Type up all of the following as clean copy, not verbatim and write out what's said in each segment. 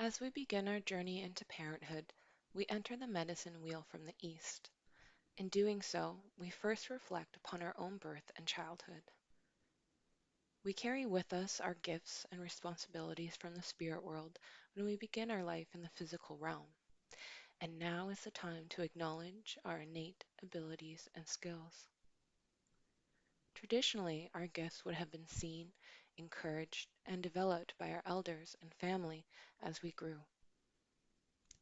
As we begin our journey into parenthood, we enter the medicine wheel from the east. In doing so, we first reflect upon our own birth and childhood. We carry with us our gifts and responsibilities from the spirit world when we begin our life in the physical realm. And now is the time to acknowledge our innate abilities and skills. Traditionally, our gifts would have been seen, encouraged, and developed by our elders and family as we grew.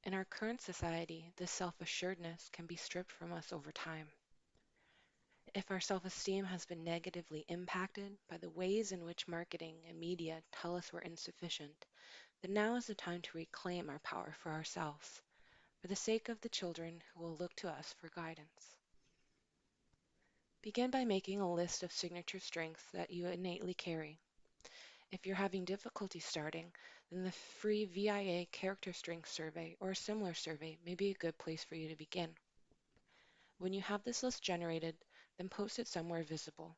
In our current society, this self-assuredness can be stripped from us over time. If our self-esteem has been negatively impacted by the ways in which marketing and media tell us we're insufficient, then now is the time to reclaim our power for ourselves, for the sake of the children who will look to us for guidance. Begin by making a list of signature strengths that you innately carry. If you're having difficulty starting, then the free VIA Character Strength Survey or a similar survey may be a good place for you to begin. When you have this list generated, then post it somewhere visible.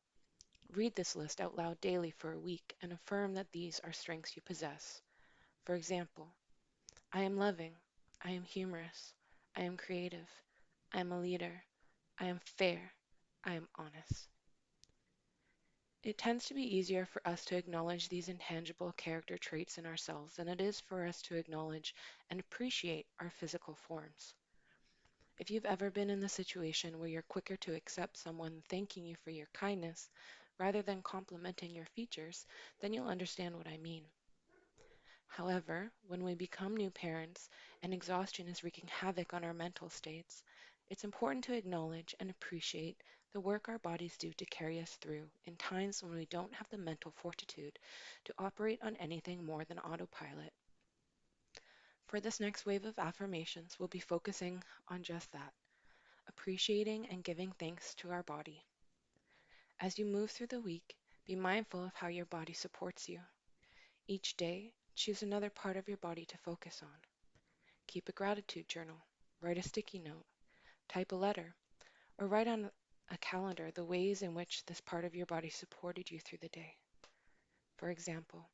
Read this list out loud daily for a week and affirm that these are strengths you possess. For example, I am loving, I am humorous, I am creative, I am a leader, I am fair, I am honest. It tends to be easier for us to acknowledge these intangible character traits in ourselves than it is for us to acknowledge and appreciate our physical forms. If you've ever been in the situation where you're quicker to accept someone thanking you for your kindness rather than complimenting your features, then you'll understand what I mean. However, when we become new parents and exhaustion is wreaking havoc on our mental states, it's important to acknowledge and appreciate the work our bodies do to carry us through in times when we don't have the mental fortitude to operate on anything more than autopilot. For this next wave of affirmations, we'll be focusing on just that, appreciating and giving thanks to our body. As you move through the week, be mindful of how your body supports you. Each day, choose another part of your body to focus on. Keep a gratitude journal, write a sticky note, type a letter, or write on a calendar the ways in which this part of your body supported you through the day. For example,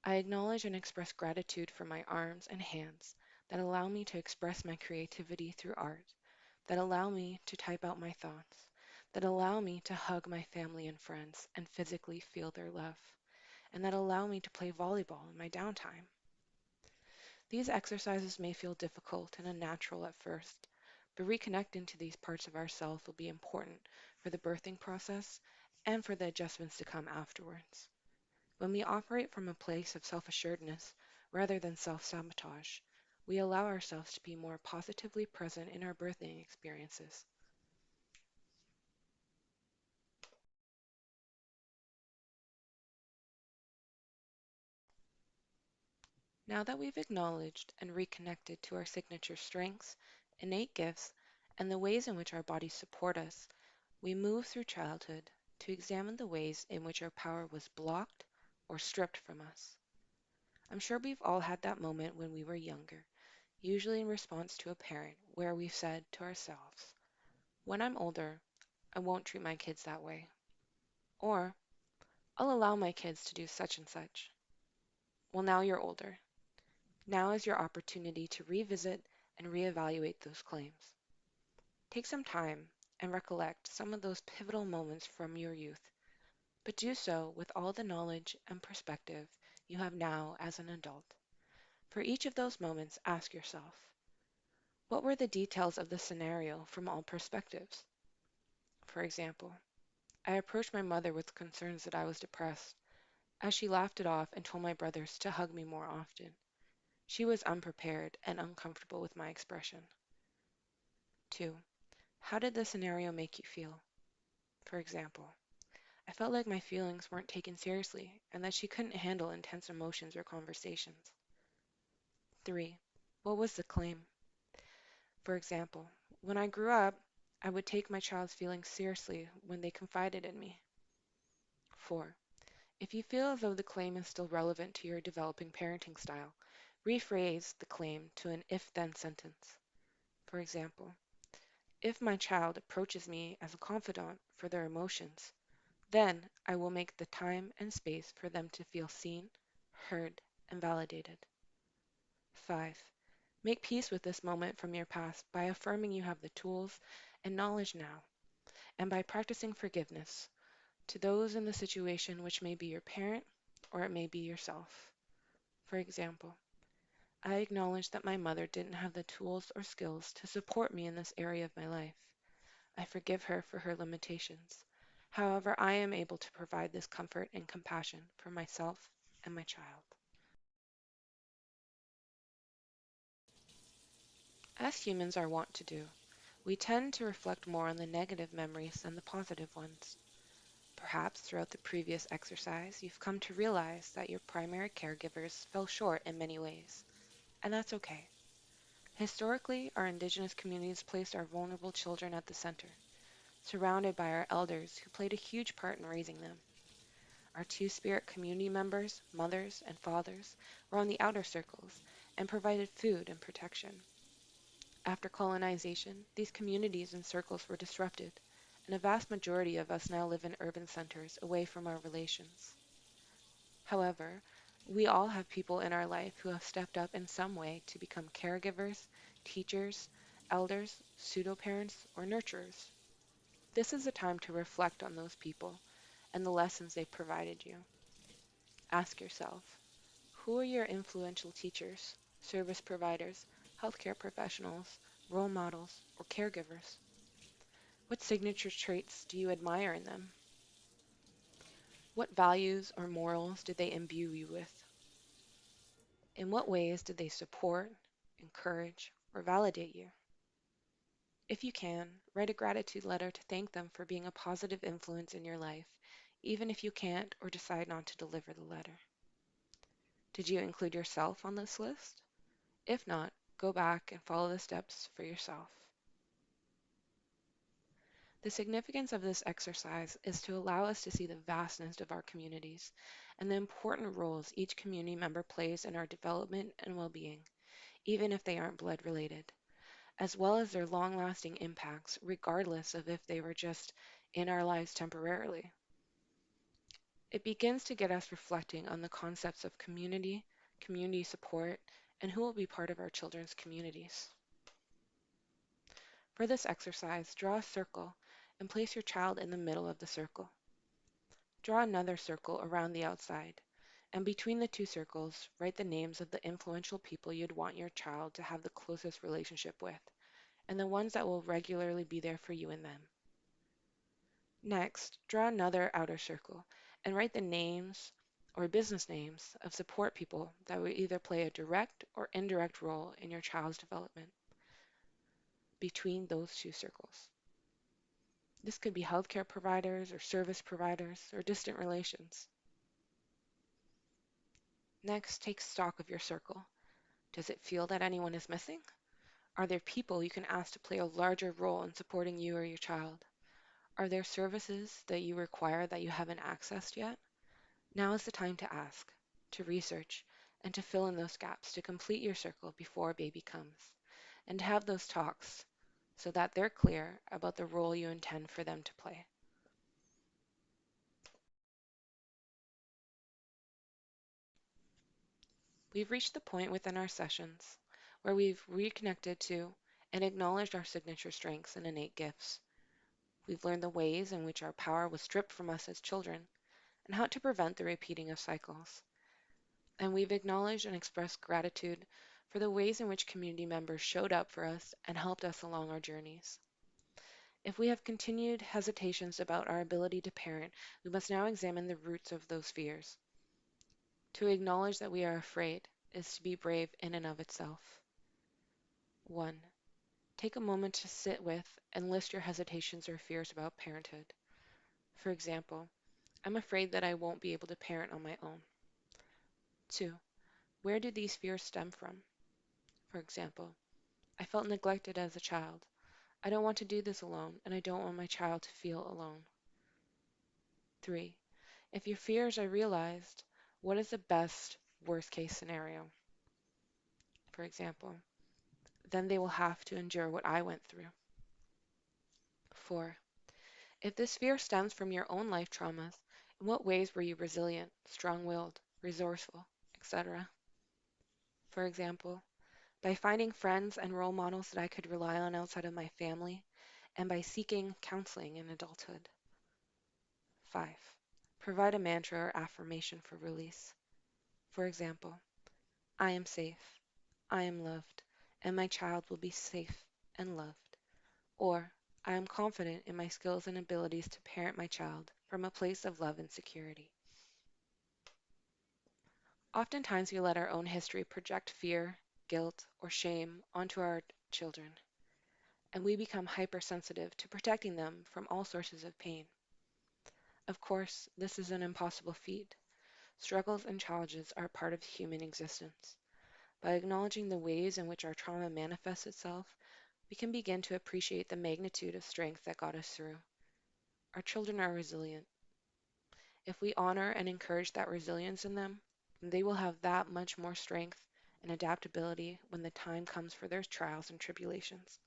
I acknowledge and express gratitude for my arms and hands that allow me to express my creativity through art, that allow me to type out my thoughts, that allow me to hug my family and friends and physically feel their love, and that allow me to play volleyball in my downtime. These exercises may feel difficult and unnatural at first, but reconnecting to these parts of ourselves will be important for the birthing process and for the adjustments to come afterwards. When we operate from a place of self-assuredness rather than self-sabotage, we allow ourselves to be more positively present in our birthing experiences. Now that we've acknowledged and reconnected to our signature strengths, innate gifts, and the ways in which our bodies support us, we move through childhood to examine the ways in which our power was blocked or stripped from us. I'm sure we've all had that moment when we were younger, usually in response to a parent, where we've said to ourselves, when I'm older, I won't treat my kids that way. Or, I'll allow my kids to do such and such. Well, now you're older. Now is your opportunity to revisit and reevaluate those claims. Take some time and recollect some of those pivotal moments from your youth, but do so with all the knowledge and perspective you have now as an adult. For each of those moments, ask yourself, what were the details of the scenario from all perspectives? For example, I approached my mother with concerns that I was depressed, as she laughed it off and told my brothers to hug me more often. She was unprepared and uncomfortable with my expression. 2. How did the scenario make you feel? For example, I felt like my feelings weren't taken seriously and that she couldn't handle intense emotions or conversations. 3. What was the claim? For example, when I grew up, I would take my child's feelings seriously when they confided in me. 4. If you feel as though the claim is still relevant to your developing parenting style, rephrase the claim to an if-then sentence. For example, if my child approaches me as a confidant for their emotions, then I will make the time and space for them to feel seen, heard, and validated. 5. Make peace with this moment from your past by affirming you have the tools and knowledge now, and by practicing forgiveness to those in the situation which may be your parent or it may be yourself. For example, I acknowledge that my mother didn't have the tools or skills to support me in this area of my life. I forgive her for her limitations. However, I am able to provide this comfort and compassion for myself and my child. As humans are wont to do, we tend to reflect more on the negative memories than the positive ones. Perhaps throughout the previous exercise, you've come to realize that your primary caregivers fell short in many ways, and that's okay. Historically, our Indigenous communities placed our vulnerable children at the center, surrounded by our elders who played a huge part in raising them. Our Two-Spirit community members, mothers, and fathers were on the outer circles and provided food and protection. After colonization, these communities and circles were disrupted, and a vast majority of us now live in urban centers away from our relations. However, we all have people in our life who have stepped up in some way to become caregivers, teachers, elders, pseudo-parents, or nurturers. This is a time to reflect on those people and the lessons they provided you. Ask yourself, who are your influential teachers, service providers, healthcare professionals, role models, or caregivers? What signature traits do you admire in them? What values or morals did they imbue you with? In what ways did they support, encourage, or validate you? If you can, write a gratitude letter to thank them for being a positive influence in your life, even if you can't or decide not to deliver the letter. Did you include yourself on this list? If not, go back and follow the steps for yourself. The significance of this exercise is to allow us to see the vastness of our communities and the important roles each community member plays in our development and well-being, even if they aren't blood related, as well as their long-lasting impacts, regardless of if they were just in our lives temporarily. It begins to get us reflecting on the concepts of community, community support, and who will be part of our children's communities. For this exercise, draw a circle and place your child in the middle of the circle. Draw another circle around the outside, and between the two circles, write the names of the influential people you'd want your child to have the closest relationship with, and the ones that will regularly be there for you and them. Next, draw another outer circle and write the names or business names of support people that will either play a direct or indirect role in your child's development between those two circles. This could be healthcare providers or service providers or distant relations. Next, take stock of your circle. Does it feel that anyone is missing? Are there people you can ask to play a larger role in supporting you or your child? Are there services that you require that you haven't accessed yet? Now is the time to ask, to research, and to fill in those gaps to complete your circle before baby comes, and to have those talks so that they're clear about the role you intend for them to play. We've reached the point within our sessions where we've reconnected to and acknowledged our signature strengths and innate gifts. We've learned the ways in which our power was stripped from us as children and how to prevent the repeating of cycles. And we've acknowledged and expressed gratitude for the ways in which community members showed up for us and helped us along our journeys. If we have continued hesitations about our ability to parent, we must now examine the roots of those fears. To acknowledge that we are afraid is to be brave in and of itself. 1. Take a moment to sit with and list your hesitations or fears about parenthood. For example, I'm afraid that I won't be able to parent on my own. 2. Where do these fears stem from? For example, I felt neglected as a child. I don't want to do this alone, and I don't want my child to feel alone. 3. If your fears are realized, what is the best worst case scenario? For example, then they will have to endure what I went through. 4. If this fear stems from your own life traumas, in what ways were you resilient, strong-willed, resourceful, etc.? For example, by finding friends and role models that I could rely on outside of my family, and by seeking counseling in adulthood. 5. Provide a mantra or affirmation for release. For example, I am safe, I am loved, and my child will be safe and loved. Or, I am confident in my skills and abilities to parent my child from a place of love and security. Oftentimes, we let our own history project fear, guilt, or shame onto our children, and we become hypersensitive to protecting them from all sources of pain. Of course, this is an impossible feat. Struggles and challenges are part of human existence. By acknowledging the ways in which our trauma manifests itself, we can begin to appreciate the magnitude of strength that got us through. Our children are resilient. If we honor and encourage that resilience in them, they will have that much more strength and adaptability when the time comes for their trials and tribulations.